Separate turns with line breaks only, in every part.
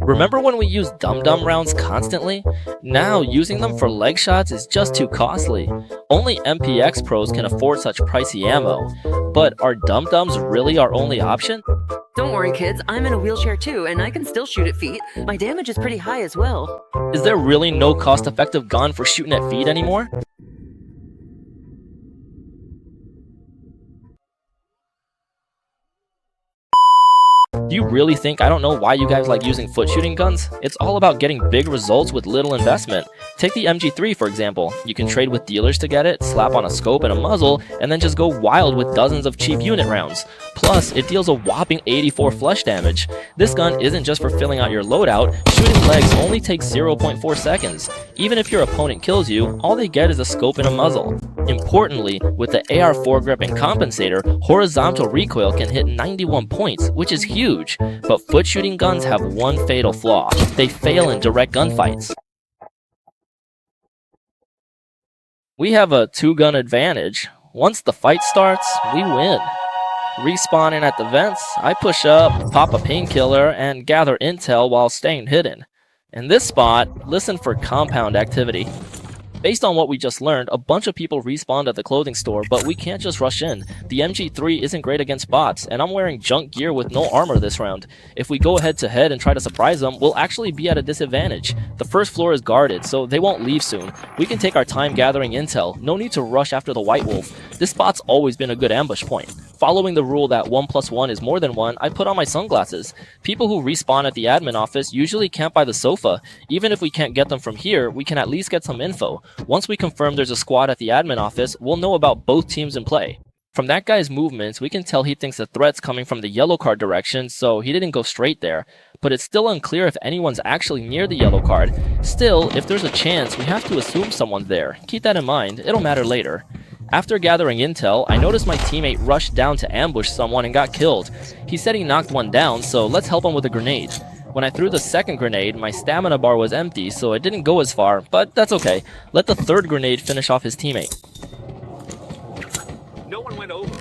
Remember when we used dum-dum rounds constantly? Now using them for leg shots is just too costly. Only MPX pros can afford such pricey ammo. But are dum-dums really our only option?
Don't worry kids, I'm in a wheelchair too and I can still shoot at feet. My damage is pretty high as well.
Is there really no cost-effective gun for shooting at feet anymore? Do you really think I don't know why you guys like using foot shooting guns? It's all about getting big results with little investment. Take the MG3 for example. You can trade with dealers to get it, slap on a scope and a muzzle, and then just go wild with dozens of cheap unit rounds. Plus, it deals a whopping 84 flesh damage. This gun isn't just for filling out your loadout, shooting legs only takes 0.4 seconds. Even if your opponent kills you, all they get is a scope and a muzzle. Importantly, with the AR foregrip and compensator, horizontal recoil can hit 91 points, which is huge. But foot shooting guns have one fatal flaw. They fail in direct gunfights. We have a two-gun advantage. Once the fight starts, we win. Respawning at the vents, I push up, pop a painkiller, and gather intel while staying hidden. In this spot, listen for compound activity. Based on what we just learned, a bunch of people respawned at the clothing store, but we can't just rush in. The MG3 isn't great against bots, and I'm wearing junk gear with no armor this round. If we go head to head and try to surprise them, we'll actually be at a disadvantage. The first floor is guarded, so they won't leave soon. We can take our time gathering intel, no need to rush after the White Wolf. This spot's always been a good ambush point. Following the rule that 1 + 1 is more than 1, I put on my sunglasses. People who respawn at the admin office usually camp by the sofa. Even if we can't get them from here, we can at least get some info. Once we confirm there's a squad at the admin office, we'll know about both teams in play. From that guy's movements, we can tell he thinks the threat's coming from the yellow card direction, so he didn't go straight there. But it's still unclear if anyone's actually near the yellow card. Still, if there's a chance, we have to assume someone's there. Keep that in mind, it'll matter later. After gathering intel, I noticed my teammate rushed down to ambush someone and got killed. He said he knocked one down, so let's help him with a grenade. When I threw the second grenade, my stamina bar was empty, so it didn't go as far, but that's okay. Let the third grenade finish off his teammate.
No one went over.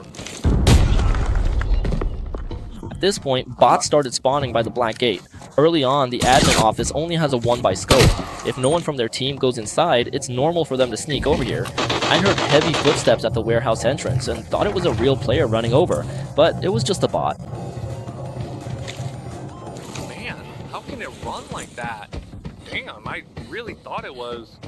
At this point, bots started spawning by the black gate. Early on, the admin office only has a 1x scope. If no one from their team goes inside, it's normal for them to sneak over here. I heard heavy footsteps at the warehouse entrance and thought it was a real player running over, but it was just a bot.
Man, how can it run like that? Damn, I really thought it was...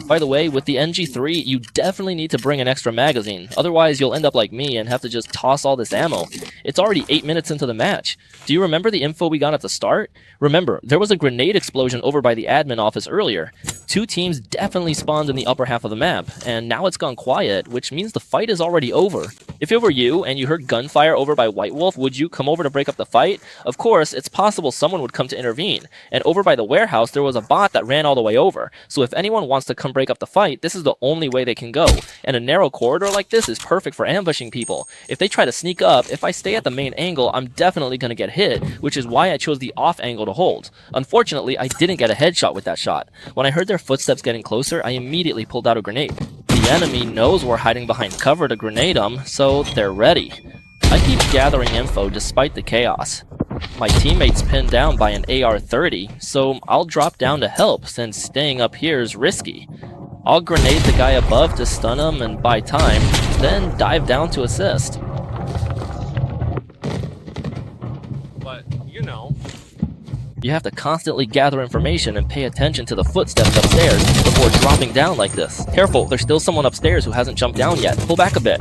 By the way, with the MG3, you definitely need to bring an extra magazine, otherwise you'll end up like me and have to just toss all this ammo. It's already 8 minutes into the match. Do you remember the info we got at the start? Remember, there was a grenade explosion over by the admin office earlier. Two teams definitely spawned in the upper half of the map, and now it's gone quiet, which means the fight is already over. If it were you, and you heard gunfire over by White Wolf, would you come over to break up the fight? Of course, it's possible someone would come to intervene, and over by the warehouse there was a bot that ran all the way over, so if anyone wants to come break up the fight, this is the only way they can go, and a narrow corridor like this is perfect for ambushing people. If they try to sneak up, if I stay at the main angle, I'm definitely going to get hit, which is why I chose the off angle to hold. Unfortunately, I didn't get a headshot with that shot. When I heard their footsteps getting closer, I immediately pulled out a grenade. The enemy knows we're hiding behind cover to grenade them, so they're ready. I keep gathering info despite the chaos. My teammate's pinned down by an AR-30, so I'll drop down to help since staying up here is risky. I'll grenade the guy above to stun him and buy time, then dive down to assist.
But, you know...
You have to constantly gather information and pay attention to the footsteps upstairs before dropping down like this. Careful, there's still someone upstairs who hasn't jumped down yet. Pull back a bit.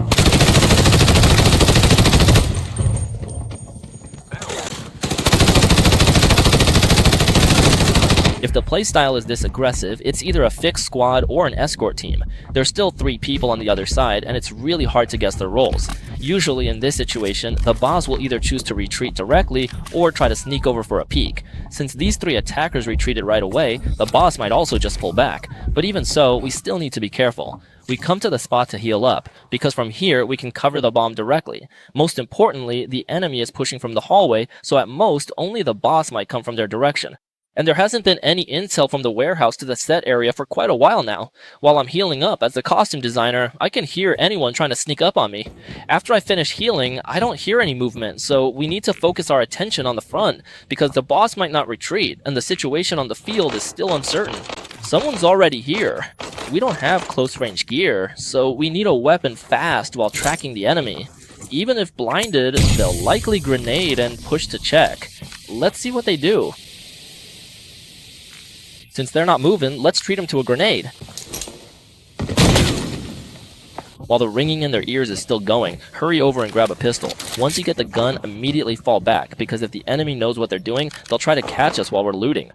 If the playstyle is this aggressive, it's either a fixed squad or an escort team. There's still 3 people on the other side, and it's really hard to guess their roles. Usually in this situation, the boss will either choose to retreat directly or try to sneak over for a peek. Since these 3 attackers retreated right away, the boss might also just pull back. But even so, we still need to be careful. We come to the spot to heal up, because from here we can cover the bomb directly. Most importantly, the enemy is pushing from the hallway, so at most, only the boss might come from their direction. And there hasn't been any intel from the warehouse to the set area for quite a while now. While I'm healing up as the costume designer, I can hear anyone trying to sneak up on me. After I finish healing, I don't hear any movement, so we need to focus our attention on the front, because the boss might not retreat, and the situation on the field is still uncertain. Someone's already here. We don't have close range gear, so we need a weapon fast while tracking the enemy. Even if blinded, they'll likely grenade and push to check. Let's see what they do. Since they're not moving, let's treat them to a grenade. While the ringing in their ears is still going, hurry over and grab a pistol. Once you get the gun, immediately fall back, because if the enemy knows what they're doing, they'll try to catch us while we're looting.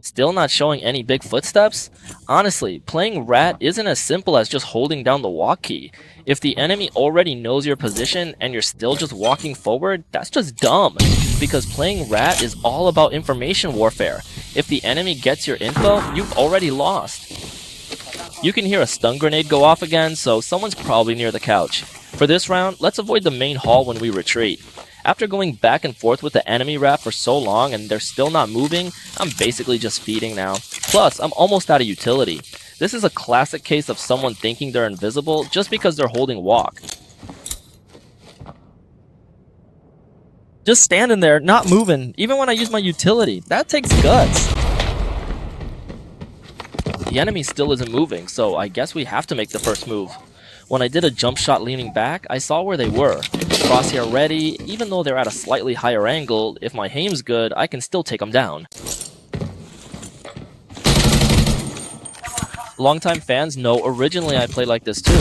Still not showing any big footsteps? Honestly, playing Rat isn't as simple as just holding down the walk key. If the enemy already knows your position and you're still just walking forward, that's just dumb. Because playing Rat is all about information warfare. If the enemy gets your info, you've already lost. You can hear a stun grenade go off again, so someone's probably near the couch. For this round, let's avoid the main hall when we retreat. After going back and forth with the enemy Rat for so long and they're still not moving, I'm basically just feeding now. Plus, I'm almost out of utility. This is a classic case of someone thinking they're invisible just because they're holding walk. Just standing there, not moving, even when I use my utility. That takes guts. The enemy still isn't moving, so I guess we have to make the first move. When I did a jump shot leaning back, I saw where they were. Crosshair ready, even though they're at a slightly higher angle, if my aim's good, I can still take them down. Longtime fans know originally I played like this too.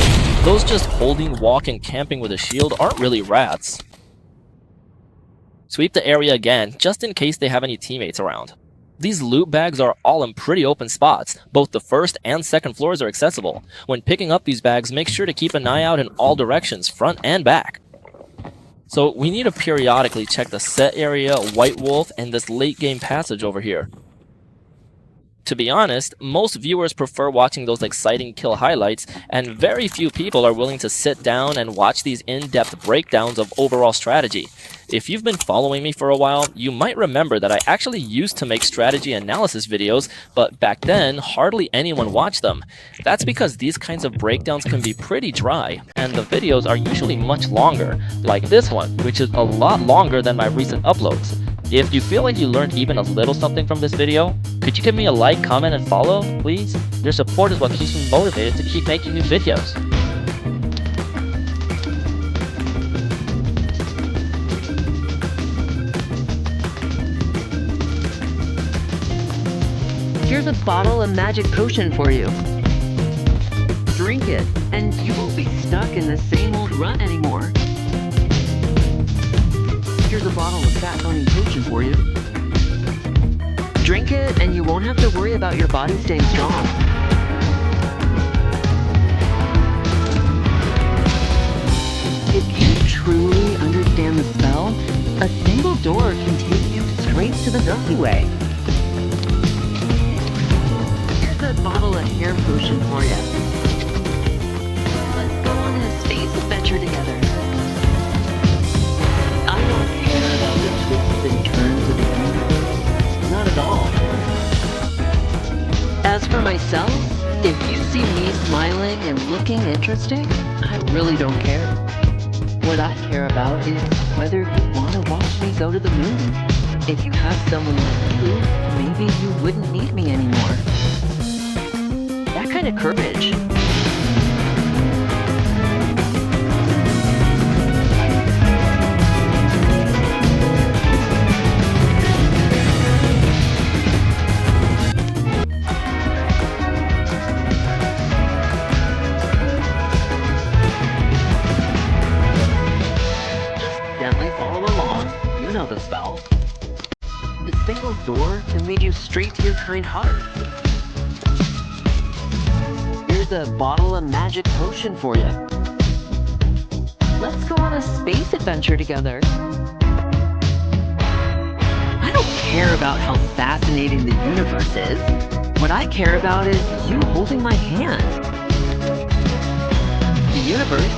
Those just holding walk and camping with a shield aren't really rats. Sweep the area again, just in case they have any teammates around. These loot bags are all in pretty open spots. Both the first and second floors are accessible. When picking up these bags, make sure to keep an eye out in all directions, front and back. So we need to periodically check the set area, White Wolf, and this late game passage over here. To be honest, most viewers prefer watching those exciting kill highlights, and very few people are willing to sit down and watch these in-depth breakdowns of overall strategy. If you've been following me for a while, you might remember that I actually used to make strategy analysis videos, but back then, hardly anyone watched them. That's because these kinds of breakdowns can be pretty dry, and the videos are usually much longer, like this one, which is a lot longer than my recent uploads. If you feel like you learned even a little something from this video, could you give me a like, comment, and follow, please? Your support is what keeps me motivated to keep making new videos.
Here's a bottle of magic potion for you. Drink it, and you won't be stuck in the same old rut anymore. Here's a bottle of fat burning potion for you. Drink it, and you won't have to worry about your body staying strong. If you truly understand the spell, a single door can take you straight to the Milky Way. Here's a bottle of hair potion for you. Let's go on a space adventure together. I don't care about the twists and turns of the universe. Not at all. As for myself, if you see me smiling and looking interesting, I really don't care. What I care about is whether you want to watch me go to the moon. If you have someone like you, maybe you wouldn't need me anymore. That kind of courage. The spell. The single door can lead you straight to your kind heart. Here's a bottle of magic potion for you. Let's go on a space adventure together. I don't care about how fascinating the universe is. What I care about is you holding my hand. The universe,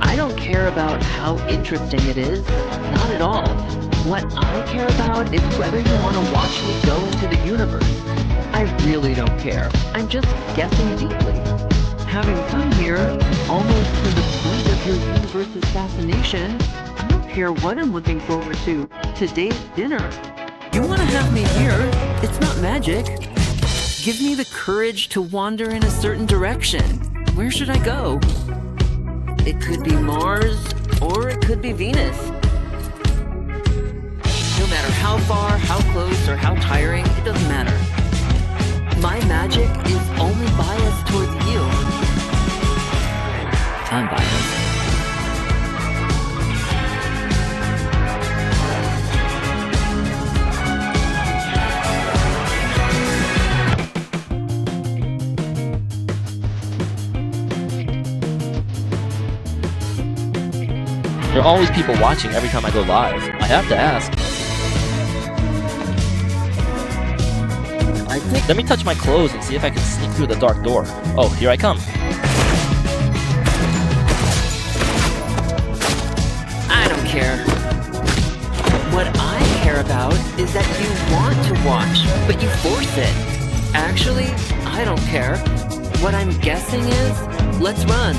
I I don't care about how interesting it is. Not at all. What I care about is whether you want to watch me go into the universe. I really don't care. I'm just guessing deeply. Having come here, almost to the point of your universe's fascination, I don't care what I'm looking forward to. Today's dinner.
You want to have me here? It's not magic. Give me the courage to wander in a certain direction. Where should I go?
It could be Mars, or it could be Venus.
No matter how far, how close, or how tiring, it doesn't matter.
My magic is only biased towards you.
I'm biased.
There are always people watching every time I go live. I have to ask. Let me touch my clothes and see if I can sneak through the dark door. Oh, here I come.
I don't care. What I care about is that you want to watch, but you force it. Actually, I don't care. What I'm guessing is, let's run.